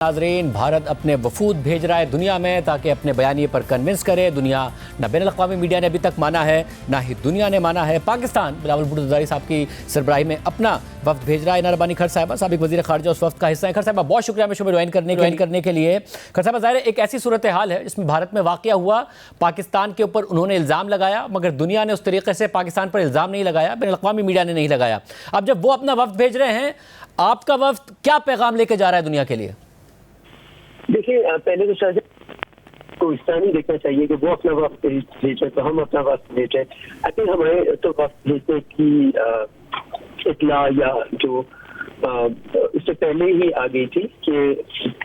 नाज़रीन, भारत अपने वफूद भेज रहा है दुनिया में ताकि अपने बयानिए पर कन्विंस करे। दुनिया न बैन अल-अक़वामी मीडिया ने अभी तक माना है, ना ही दुनिया ने माना है। पाकिस्तान बिलावल भुट्टो ज़रदारी साहब की सरबराही में अपना वफ्द भेज रहा है। इना रब्बानी खर साहिबा साबिक़ वज़ीर ख़ारिजा उस वफ्द का हिस्सा है। खर साहिबा बहुत शुक्रिया हमें ज्वाइन करने के लिए। खर साहिबा, ज़ाहिर एक ऐसी सूरत हाल है जिसमें भारत में वाक़या हुआ, पाकिस्तान के ऊपर उन्होंने इल्ज़ाम लगाया, मगर दुनिया ने उस तरीके से पाकिस्तान पर इल्ज़ाम नहीं लगाया, बैन अल-अक़वामी मीडिया ने नहीं लगाया। अब जब वो अपना वफ्द भेज रहे हैं, आपका वफ्द क्या पैगाम लेके जा रहा है दुनिया के लिए? देखिए, पहले तो शायद को इस तरह नहीं देखना चाहिए कि वो अपना वक्त भेज रहे तो हम अपना वक्त भेज रहे। आई थिंक हमारे तो वक्त भेजने की इत्तला या जो उससे पहले ही आ गई थी, कि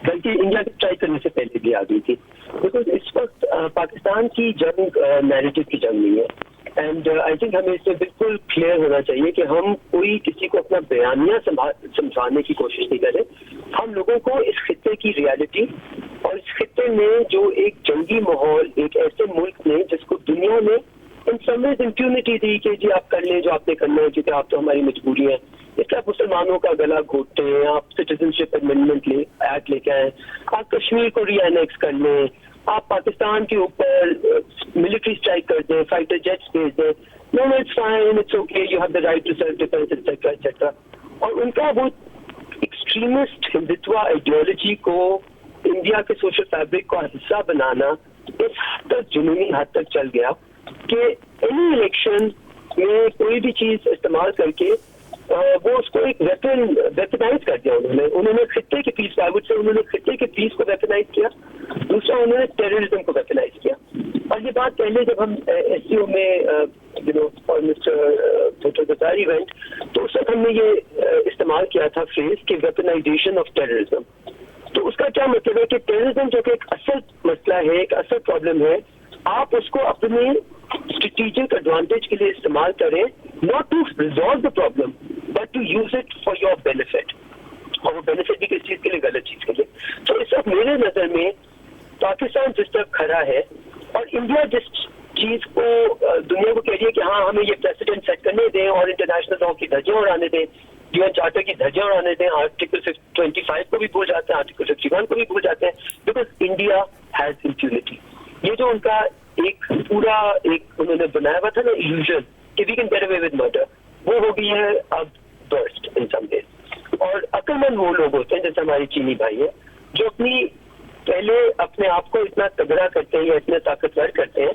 बल्कि इंडिया के ट्राई करने से पहले भी आ गई थी। बिकॉज इस वक्त पाकिस्तान की जंग नैरेटिव की जंग नहीं है। एंड आई थिंक हमें इससे बिल्कुल क्लियर होना चाहिए कि हम कोई किसी को अपना बयानिया समझाने की कोशिश नहीं करें। हम लोगों को इस खित्ते की रियलिटी और इस खित्ते में जो एक जंगी माहौल, एक ऐसे मुल्क में जिसको दुनिया में इन समवेज इम्प्यूनिटी दी कि जी आप कर लें जो आपने करना है, क्योंकि आप तो हमारी मजबूरी है, इसलिए आप मुसलमानों का गला घोटते हैं, आप सिटीजनशिप अमेंडमेंट एक्ट लेके आए, आप कश्मीर को री एनेक्स कर लें, आप पाकिस्तान के ऊपर मिलिट्री स्ट्राइक कर दें, फाइटर जेट्स भेज दें, no it's fine, it's okay, you have the right to self defence etcetera etcetera. और उनका वो एक्सट्रीमिस्ट हिंदुत्व आइडियोलॉजी को इंडिया के सोशल फैब्रिक का हिस्सा बनाना इस हद तक जुनूनी हद तक चल गया कि एनी इलेक्शन में कोई भी चीज इस्तेमाल करके वो उसको एक वेपनाइज कर दिया। उन्होंने खित्ते के पीस से उन्होंने खित्ते के पीस को वेपनाइज किया, दूसरा उन्होंने टेररिज्म को वेपनाइज किया। और ये बात पहले जब हम एससीओ में foreign minister Bhutto Zardari went, तो उस वक्त हमने ये इस्तेमाल किया था फ्रेज कि वेपनाइजेशन ऑफ टेररिज्म। तो उसका क्या मतलब है कि टेररिज्म जो कि एक असल मसला है, एक असल प्रॉब्लम है, आप उसको अपने स्ट्रेटेजिक एडवांटेज के लिए इस्तेमाल करें, not to resolve the problem but to use it for your benefit. और वो बेनिफिट भी किस चीज के लिए? गलत चीज के लिए। तो इस वक्त मेरे नजर में पाकिस्तान जिस तरफ खड़ा है और इंडिया जिस चीज को दुनिया को कह रही है कि हाँ हमें ये प्रेसिडेंट सेट करने दें और इंटरनेशनल लॉ की धज्जियां उड़ाने दें, यूएन चार्टर की धज्जियां उड़ाने दें, आर्टिकल 25 को भी भूल जाते हैं, आर्टिकल 51 को भी भूल जाते हैं, बिकॉज इंडिया हैज इम्प्यूनिटी। ये जो उनका एक पूरा एक उन्होंने बनाया हुआ था ना इल्यूजन कि we can get away with murder, वो हो गई है अब बर्स्ट इन सम वेज। और अक्लमंद वो लोग होते हैं जैसे हमारी चीनी भाई है, जो पहले अपने आप को इतना तगड़ा करते हैं या इतने ताकतवर करते हैं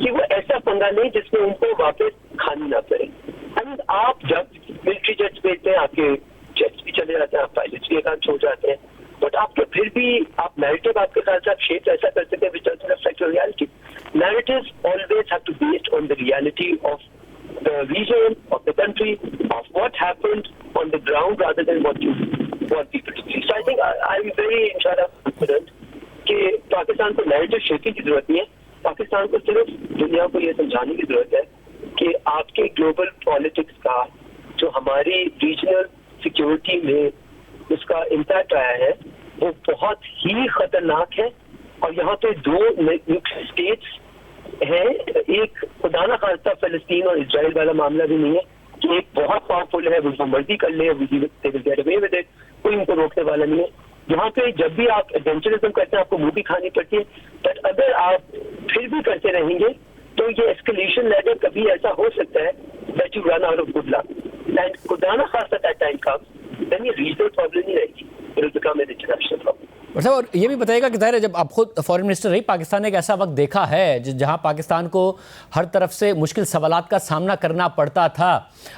कि वो ऐसा पंगा नहीं जिसमें उनको वापस खानी ना पड़े। एंड आप जब मिलिट्री जेट्स भेजते हैं, आपके जेट्स भी चले जाते हैं, आप पायलट्स भी एक आध छोड़ जाते हैं, बट आपके फिर भी आप नैरेटिव आपके साथ साथ शेप ऐसा कर सकते हैं विच doesn't reflect your reality. Narratives always have to be based on the reality of the region, of the country, of what happened on the ground rather than what people to believe. So I think I'm very inshallah confident कि पाकिस्तान को narrative shaping की जरूरत नहीं है। पाकिस्तान को सिर्फ दुनिया को ये समझाने की जरूरत है कि आपके ग्लोबल पॉलिटिक्स का जो हमारी रीजनल सिक्योरिटी में उसका इम्पैक्ट आया है वो बहुत ही खतरनाक है। और यहाँ पे दो न्यूक्लियर स्टेट्स हैं, एक खुदा ना खास्ता फिलिस्तीन और इजराइल वाला मामला भी नहीं है कि एक बहुत पावरफुल है, वो जो मर्जी कर ले, कोई उनको रोकने वाला नहीं है। यहाँ पे जब भी आप एडवेंचरिज्म करते हैं आपको मुंह भी खानी पड़ती है, बट अगर आप फिर भी करते रहेंगे तो ये एस्केलेशन लेवल कभी ऐसा हो सकता है that you run out of good luck and खुदा ना खास्ता दैट टाइम कम्स, देन ये रीजनल प्रॉब्लम नहीं रहेगी, it will become an international problem. और ये भी बताइएगा कि ज़ाहिर है जब आप खुद फॉरेन मिनिस्टर रही, पाकिस्तान ने एक ऐसा वक्त देखा है जहां पाकिस्तान को हर तरफ से मुश्किल सवालात का सामना करना पड़ता था।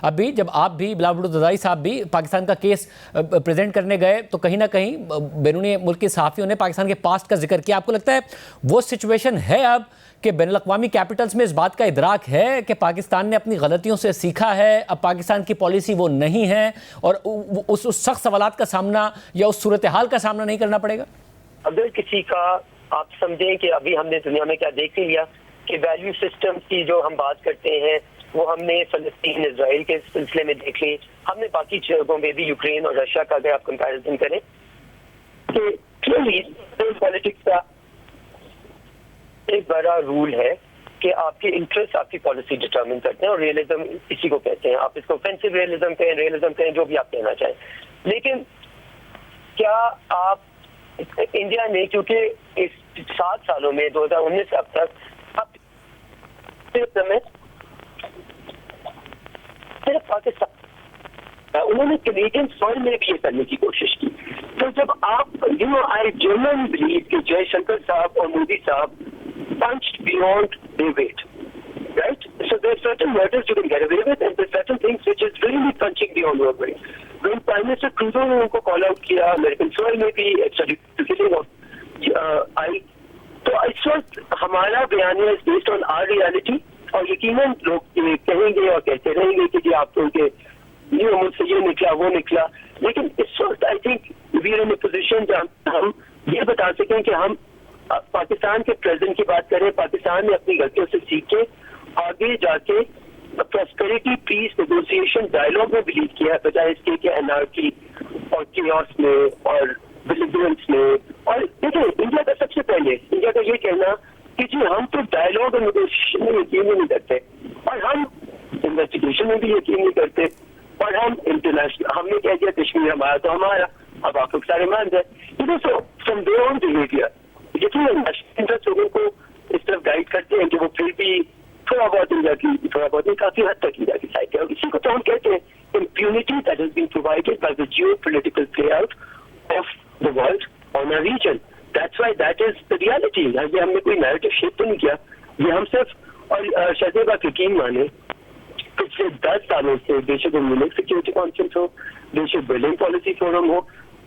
अभी जब आप भी बिलावल भुट्टो ज़रदारी साहब भी पाकिस्तान का केस प्रेजेंट करने गए तो कहीं ना कहीं बैरूनी मुल्क के सहाफ़ियों ने पाकिस्तान के पास्ट का जिक्र किया। आपको लगता है वो सिचुएशन है अब कि बैनुल अक़वामी कैपिटल्स में इस बात का इदराक है कि पाकिस्तान ने अपनी गलतियों से सीखा है, अब पाकिस्तान की पॉलिसी वो नहीं है और उस सख्त सवालात का सामना या उस सूरत हाल का सामना नहीं करना पड़ेगा? अगर किसी का आप समझें कि अभी हमने दुनिया में क्या देख लिया कि वैल्यू सिस्टम की जो हम बात करते हैं वो हमने फलस्तीन इजराइल के सिलसिले में देख ली, हमने बाकी जगहों में भी यूक्रेन और रशिया का अगर आप कंपैरिजन करें तो क्लियरली पॉलिटिक्स का एक बड़ा रूल है कि आपके इंटरेस्ट आपकी पॉलिसी डिटरमिन करते हैं और रियलिज्म इसी को कहते हैं। आप इसको ऑफेंसिव रियलिज्म कहें, जो भी आप कहना चाहें, लेकिन क्या आप انڈیا نے کیونکہ اس 7 سالوں میں 2019 سے اب تک صرف پاکستان انہوں نے کینیڈین سوئل میں بھی یہ کرنے کی کوشش کی. تو جب آپ آئی جرمن بلیو کہ جے شنکر صاحب اور مودی صاحب پنچڈ beyond their weight, right? So there are certain murders you can get away with, and there are certain things which is really punching beyond your weight. When Prime Minister Trudeau نے ان کو call out کیا American soil میں بھی تو اس وقت ہمارا بیانیہ is based on our reality, اور یقیناً لوگ کہیں گے اور کہتے رہیں گے کہ جی آپ تو ان کے مجھ سے یہ نکلا وہ نکلا, لیکن اس وقت I think we are in a position جہاں ہم یہ بتا سکیں کہ ہم پاکستان کے پریزیڈنٹ کی بات کریں, پاکستان نے اپنی غلطیوں سے سیکھ کے آگے جا کے پراسپیرٹی پیس نیگوسیشن ڈائلاگ میں بلیو کیا ہے بجائے اس کے کہ انارکی اور کیوس میں اور بلیگرنس میں. اور دیکھیں انڈیا کا سب سے پہلے انڈیا کا یہ کہنا کہ جی ہم تو ڈائلاگ اور نیگوسیشن میں یقین ہی نہیں کرتے, اور ہم انویسٹیگیشن میں بھی یقین نہیں کرتے, اور ہم انٹرنیشنل ہم نے کہہ دیا کشمیر ہمارا تو ہمارا, اب آپ لوگ سارے مان جائیں. So from there on behaviour یقین نیشنل انٹرسٹ لوگوں کو اس طرف گائڈ کرتے ہیں کہ وہ پھر بھی تھوڑا بہت انڈیا کی کافی حد تک انڈیا کی سائڈ ہے, اور اسی کو تو ہم کہتے ہیں impunity that has been provided by the geopolitical playout of the world on our region. That's why that is the reality. یہ ہم نے کوئی نیریٹو شیپ تو نہیں کیا, یہ ہم صرف اور شہزیب آپ یقین مانے پچھلے 10 سالوں سے بے شک ملک سیکورٹی کانفرنس ہو, بے شک بلڈنگ پالیسی فورم ہو,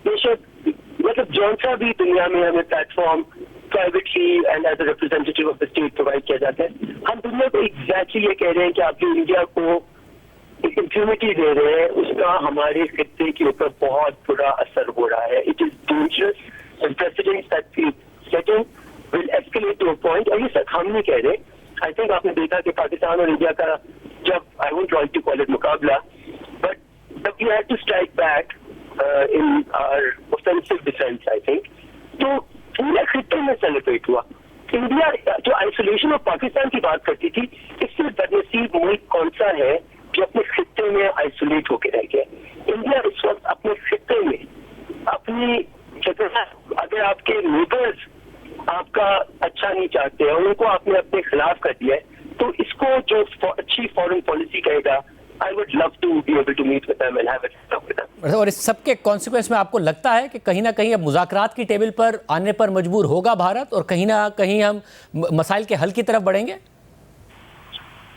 بے شک مطلب جون سا بھی دنیا میں ہمیں platform privately and as a representative of the state provide کیا جاتا ہے, ہم دنیا کو ایگزیکٹلی یہ کہہ رہے ہیں کہ آپ جو انڈیا کو ایک امپیونٹی دے رہے ہیں اس کا ہمارے خطے کے اوپر بہت برا اثر ہو رہا ہے. It is dangerous and precedents that we setting will escalate to a point, اور یہ سب ہم نہیں کہہ رہے. آئی تھنک آپ نے دیکھا کہ پاکستان اور انڈیا کا جب I won't like to call it مقابلہ, بٹ جب we had to strike back in our offensive defence I think, تو پورے خطے میں سیلیبریٹ ہوا. انڈیا جو آئسولیشن آف پاکستان کی بات کرتی تھی, اس سے بدنصیب ملک کون سا ہے جو اپنے خطے میں آئسولیٹ ہو کے رہ گیا. انڈیا اس وقت اپنے خطے میں اپنی اگر آپ کے نیبرز آپ کا اچھا نہیں چاہتے ہیں, ان کو آپ نے اپنے خلاف کر دیا ہے, تو اس کو جو اچھی فورن پالیسی کہے گا I would love to be able to meet with them and have a talk with them. اور اس سب کے کانسیکوینس میں آپ کو لگتا ہے کہ کہیں نہ کہیں اب مذاکرات کی ٹیبل پر آنے پر مجبور ہوگا بھارت, اور کہیں نہ کہیں ہم مسائل کے حل کی طرف بڑھیں گے؟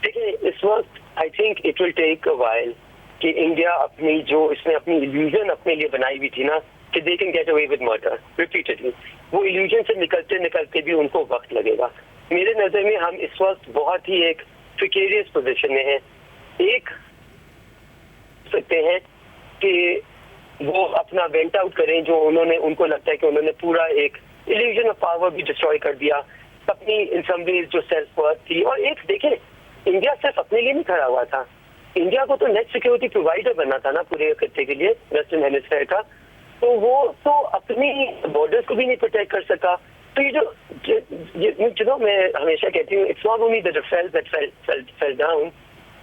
دیکھیں اس وقت I think it will take a while کہ انڈیا اپنی جو اس نے اپنی ایلیوژن اپنے لیے بنائی ہوئی تھی نا کہ they can get away with murder repeatedly, وہ ایلیوژن سے نکلتے نکلتے بھی ان کو وقت لگے گا. میرے نظر میں ہم اس وقت بہت ہی ایک پریکیریس پوزیشن میں ہیں. ایک سکتے ہیں کہ وہ اپنا وینٹ آؤٹ کریں جو انہوں نے, ان کو لگتا ہے کہ انہوں نے پورا ایک ایلیوژن آف پاور بھی ڈسٹروائے کر دیا, اپنی ان سم ویز جو سیلف ورتھ تھی. اور ایک دیکھیں انڈیا صرف اپنے لیے نہیں کھڑا ہوا تھا, انڈیا کو تو نیٹ سیکورٹی پرووائڈر بننا تھا نا پورے خطے کے لیے ویسٹرن ہیمسفیئر کا, تو وہ تو اپنی بارڈرز کو بھی نہیں پروٹیکٹ کر سکا. تو یہ جو میں ہمیشہ کہتی ہوں, it's not only the Rafale that fell down,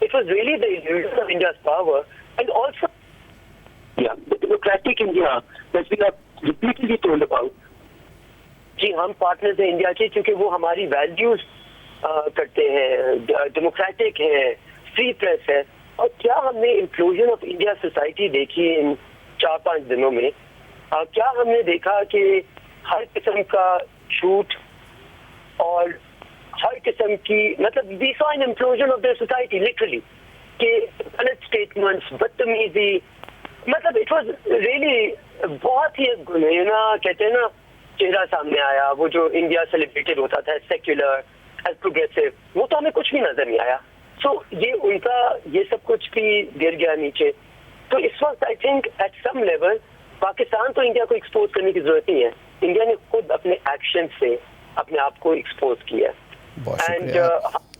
it was really the illusion of India's power and also the democratic India that we have repeatedly told about. جی ہم پارٹنرز ہیں انڈیا کے کیونکہ وہ ہماری ویلیوز کرتے ہیں, ڈیموکریٹک ہے, فری پریس ہے. اور کیا ہم نے انکلوژن آف انڈیا سوسائٹی دیکھی ان 4-5 دنوں میں؟ کیا ہم نے دیکھا کہ ہر قسم کا جھوٹ اور ہر قسم کی مطلب we saw an inclusion of their society literally کہ غلط اسٹیٹمنٹس, بدتمیزی, مطلب اٹ واز ریئلی بہت ہی گنہینا کہتے ہیں نا چہرہ سامنے آیا. وہ جو انڈیا سیلیبریٹڈ ہوتا تھا سیکولر ایز پروگریسو, وہ تو ہمیں کچھ بھی نظر نہیں آیا. سو یہ ان کا یہ سب کچھ بھی گر گیا نیچے. تو اس وقت I think at some level Pakistan تو انڈیا کو ایکسپوز کرنے کی ضرورت نہیں ہے, انڈیا نے خود اپنے ایکشن سے اپنے آپ کو ایکسپوز کیا. بہت شکریہ.